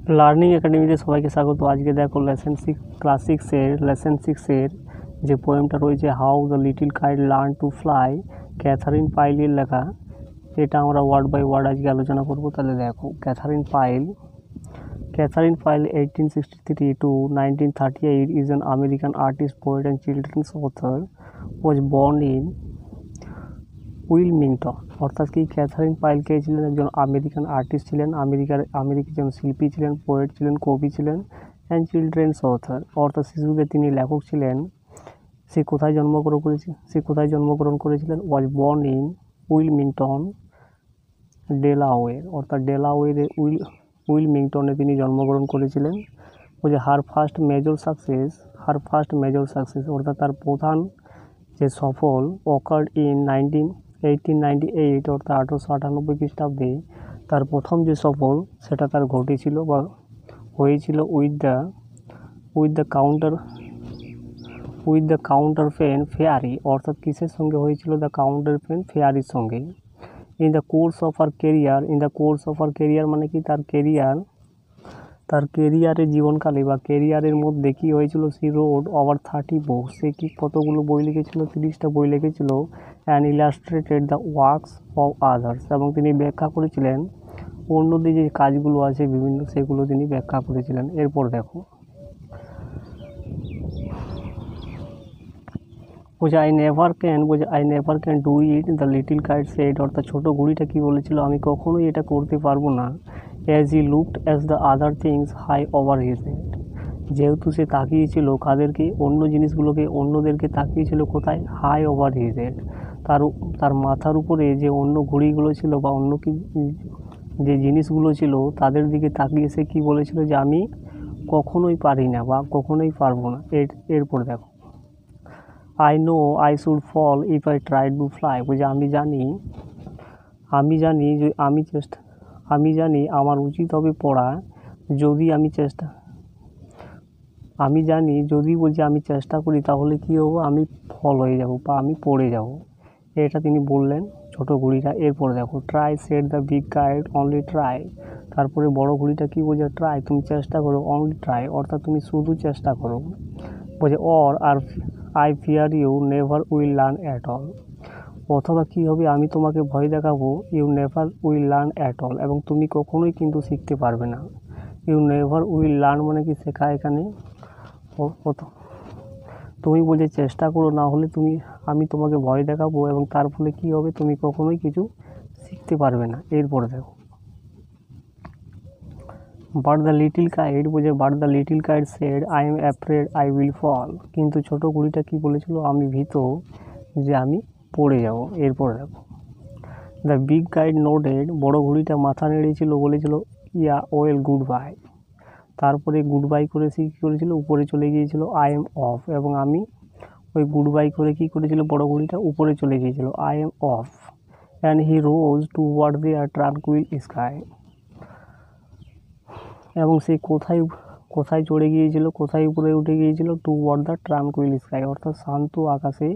Learning একাডেমিতে সবাইকে স্বাগত। আজকে দেখো লেসন সিক্সের যে পোয়েমটা রয়েছে how the little kite learn to fly, Katherine পাইলের লেখা। এটা আমরা ওয়ার্ড বাই ওয়ার্ড আজকে আলোচনা করব। তাহলে দেখো, Catherine pile 1863 to 1938 is an American artist, poet and children's author. Was born in Wilmington. অর্থাৎ কি, ক্যাথারিন পাইল কে ছিলেন? একজন আমেরিকান আর্টিস্ট ছিলেন, আমেরিকার একজন শিল্পী ছিলেন, পোয়েট ছিলেন, কবি ছিলেন, অ্যান্ড চিলড্রেন্স অথর, অর্থাৎ শিশুদের তিনি লেখক ছিলেন। সে কোথায় জন্মগ্রহণ করেছিলেন? Was born in Wilmington, Delaware. অর্থাৎ ডেলাওয়ের উইলমিংটনে তিনি জন্মগ্রহণ করেছিলেন। বলছে হার ফার্স্ট মেজর সাকসেস, অর্থাৎ তার প্রধান যে সফল অকার্ড ইন 1898, অর্থাৎ 1898 খ্রিস্টাব্দে তার প্রথম যে সফল সেটা তার ঘটেছিল বা হয়েছিল with the counterpane fairy. অর্থাৎ কিসের সঙ্গে হয়েছিল? দ্য কাউন্টার পেন ফেয়ারির সঙ্গে। In the course of her career মানে কি, তার কেরিয়ারের জীবনকালে বা কেরিয়ারের মধ্যে কী হয়েছিল? সি রোড ওভার 30 বুকস, সে কি কতগুলো বই লিখেছিল? 30টা বই লিখেছিল। And illustrated the works of others, এবং তিনি ব্যাখ্যা করেছিলেন অন্যদের যে কাজগুলো আছে বিভিন্ন, সেগুলো তিনি ব্যাখ্যা করেছিলেন। এরপর দেখো, I never can do it, the little kite said. অর্থাৎ ছোট ঘুড়িটা কি বলেছিল? আমি কখনোই এটা করতে পারবো না। As he looked as the other things high over his head, যেহেতু সে তাকিয়েছিল কাদেরকে? অন্য জিনিসগুলোকে, অন্যদেরকে তাকিয়েছিল কোথায়? হাই ওভার হিজ হেড, তার মাথার উপরে যে অন্য ঘুড়িগুলো ছিল বা অন্য কি যে জিনিসগুলো ছিল তাদের দিকে তাকিয়ে সে কী বলেছিল? যে আমি কখনোই পারি না বা কখনোই পারবো না। এরপর দেখো, I know I should fall if I try to fly. বলছে আমি জানি আমার উচিত হবে পড়া যদি আমি চেষ্টা করি, তাহলে কি হবো? আমি ফল হয়ে যাব বা আমি পড়ে যাব। এটা তিনি বললেন ছোট ঘুড়িটা। এরপর দেখো, try said the big kite only try. তারপরে বড় ঘুড়িটা কি বলছে? ট্রাই, তুমি চেষ্টা করো, অনলি ট্রাই, অর্থাৎ তুমি শুধু চেষ্টা করো। বলছে I fear you never will learn at all. অথবা কী হবে? আমি তোমাকে ভয় দেখাবো, you never will learn at all, এবং তুমি কখনোই কিন্তু শিখতে পারবে না। ইউ নেভার উইল লার্ন মানে কি, শেখা এখানে। তুমি বলছে চেষ্টা করো, না হলে আমি তোমাকে ভয় দেখাবো, এবং তার ফলে কী হবে? তুমি কখনোই কিছু শিখতে পারবে না। এরপরে দেখো, but the little kite said I am afraid I will fall. কিন্তু ছোট ঘুড়িটা কি বলেছিল? আমি ভীত যে আমি পড়ে যাব। এরপরে দেখো, দ্য বিগ কাইট নোডেড, বড় ঘুড়িটা মাথা নেড়েছিল, বলেছিল ইয়া ওয়েল গুড বাই। তারপরে গুড বাই করে সে কী করেছিল? উপরে চলে গিয়েছিল। আই এম অফ, এবং আমি ওই গুড বাই করে কী করেছিল? বড় ঘুড়িটা উপরে চলে গিয়েছিল। I am off, and he rose toward the tranquil sky. এবং সে কোথায় চড়ে গিয়েছিল? কোথায় উপরে উঠে গিয়েছিল? Toward the tranquil sky, অর্থাৎ শান্ত আকাশে,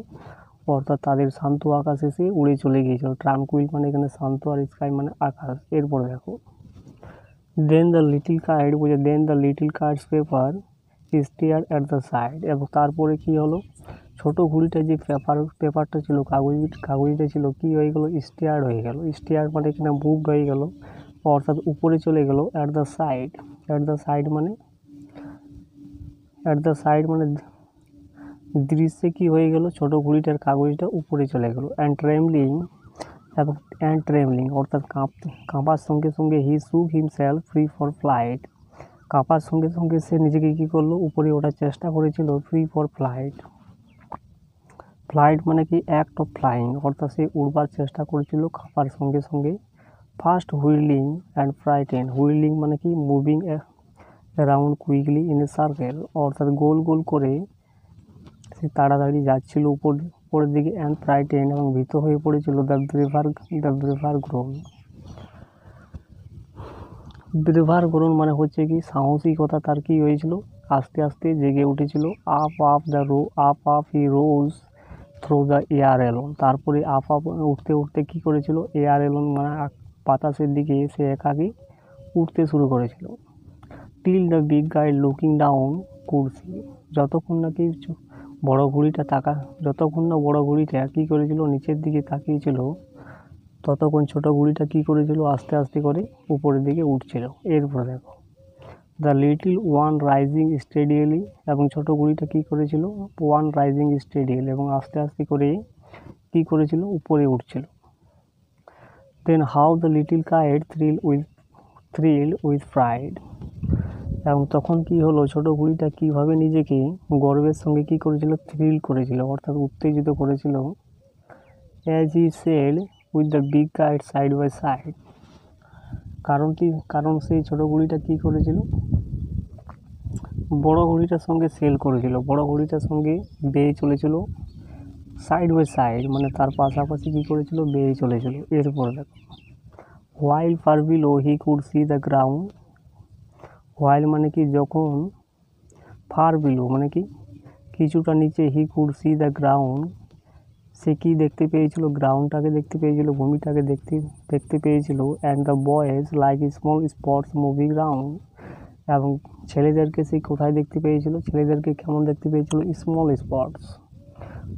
অর্থাৎ তাদের শান্ত আকাশে সে উড়ে চলে গিয়েছিল। ট্রাঙ্কুইল মানে এখানে শান্ত, আর স্কাই মানে আকাশ। এরপর দেখো, then the little kite's paper stir at the side. এবং তারপরে কি হলো? ছোট ঘুড়িটা যে পেপারটা ছিল, কাগজটা ছিল, কি হয়ে গেল? স্টিয়ার হয়ে গেল। স্টিয়ার মানে এখানে মুভড হয়ে গেল, অর্থাৎ উপরে চলে গেল। অ্যাট দ্য সাইড মানে দৃশ্যে কি হয়ে গেল? ছোট ঘুড়িটার কাগজটা উপরে চলে গেল। অ্যান্ড ট্রেমলিং, অর্থাৎ কাঁপার সঙ্গে সঙ্গে হি শুক হিমসেলফ ফ্রি ফর ফ্লাইট। কাঁপার সঙ্গে সঙ্গে সে নিজেকে কী করলো? উপরে ওঠার চেষ্টা করেছিল। ফ্রি ফর ফ্লাইট মানে কি? অ্যাক্ট অফ ফ্লাইং, অর্থাৎ সে উড়বার চেষ্টা করেছিল কাঁপার সঙ্গে সঙ্গে। First wheeling and frighten, wheeling মানে কি? Moving around quickly in a circle, অর্থাৎ গোল গোল করে সে তাড়াতাড়ি যাচ্ছিল উপরের দিকে। অ্যান্ড ফ্রাইটেন, এবং ভীত হয়ে পড়েছিল। দ্য ব্রেভার গ্রোন মানে হচ্ছে কি? সাহসিকতা তার কি হয়েছিল? আস্তে আস্তে জেগে উঠেছিল। Up he rose through the air alone. তারপরে উঠতে উঠতে কী করেছিল? এয়ার এলোন মানে বাতাসের দিকে সে একাকী উঠতে শুরু করেছিল। Till the big guy looking down could see, যতক্ষণ না কি বড় ঘুড়িটা যতক্ষণ না বড় ঘুড়িটা কী করেছিল, নিচের দিকে তাকিয়েছিল, ততক্ষণ ছোট ঘুড়িটা কী করেছিল, আস্তে আস্তে করে উপরের দিকে উঠছিল। এরপর দেখো দ্য লিটল ওয়ান রাইজিং স্টেডিয়ালি, এবং ছোট ঘুড়িটা কী করেছিল, ওয়ান রাইজিং স্টেডিয়াল, এবং আস্তে আস্তে করে কী করেছিল, উপরে উঠছিল। Then how the little kite thrill with pride, এবং তখন কি হলো, ছোট ঘুড়িটা কীভাবে নিজেকে গর্বের সঙ্গে কী করেছিল, থ্রিল করেছিল, অর্থাৎ উত্তেজিত করেছিল। As he said with the big kite side by side, কারণ সেই ছোট ঘুড়িটা কী করেছিল, বড় ঘুড়িটার সঙ্গে সেল করেছিল, বড় ঘুড়িটার সঙ্গে বেয়ে চলেছিল, সাইড বাই সাইড মানে তার পাশাপাশি কী করেছিল, বেয়ে চলেছিল। এরপর দেখো while far below he could see the ground, while মানে কি যখন, ফার বিলো মানে কি কিছুটা নিচে, he could see the ground সে কি দেখতে পেয়েছিল, গ্রাউন্ডটাকে দেখতে পেয়েছিল, ভূমিটাকে দেখতে পেয়েছিল। And the boys like small spots moving round, এবং ছেলেদেরকে সে কোথায় দেখতে পেয়েছিল, ছেলেদেরকে কেমন দেখতে পেয়েছিল, স্মল স্পটস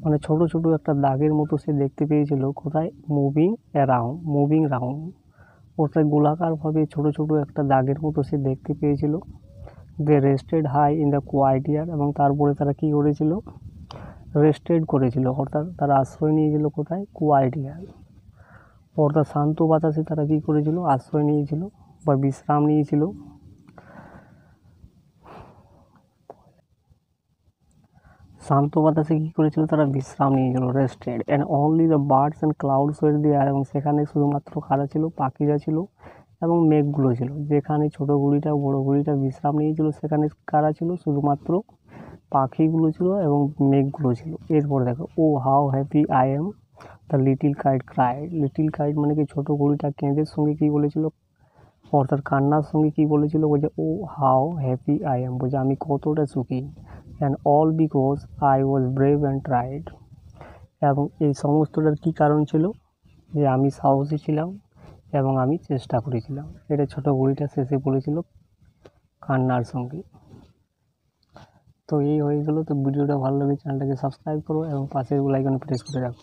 মানে ছোট ছোট একটা দাগের মতো সে দেখতে পেয়েছিল, কোথায়, মুভিং রাউন্ড, অর্থাৎ গোলাকারভাবে ছোট ছোট একটা দাগের মতো সে দেখতে পেয়েছিল। They rested high in the quiet air, এবং তারপরে তারা কী করেছিল, রেস্টেড করেছিল, অর্থাৎ তারা আশ্রয় নিয়েছিল কোথায়, কোয়াইট ইয়ার, অর্থাৎ শান্ত বাতাসে তারা কী করেছিল, আশ্রয় নিয়েছিল বা বিশ্রাম নিয়েছিল। শান্ত বাতাসে কী করেছিল, তারা বিশ্রাম নিয়েছিল, rested. And only the birds and clouds were there, এবং সেখানে শুধুমাত্র কারা ছিল, পাখিরা ছিল এবং মেঘগুলো ছিল। যেখানে ছোট ঘুড়িটা বড় ঘুড়িটা বিশ্রাম নিয়েছিল, সেখানে কারা ছিল, শুধুমাত্র পাখিগুলো ছিল এবং মেঘগুলো ছিল। এরপর দেখো oh how happy I am the little kite cried, little kite মানে কি ছোট ঘুড়িটা কেঁদের সঙ্গে কী বলেছিল, অর্থাৎ কান্নার সঙ্গে কী বলেছিল, বলছে ও হাউ হ্যাপি আই এম, বলছে আমি কতটা সুখী। And all because I was brave and tried, এবং এই সমস্তটার কী কারণ ছিল, যে আমি সাহসী ছিলাম এবং আমি চেষ্টা করেছিলাম। এটা ছোট ঘুড়িটা শেষে বলেছিল কান্নার সঙ্গে। তো এই হয়ে গেল। তো ভিডিওটা ভালো লাগে চ্যানেলটাকে সাবস্ক্রাইব করো এবং পাশের বেল আইকনে প্রেস করে রাখো।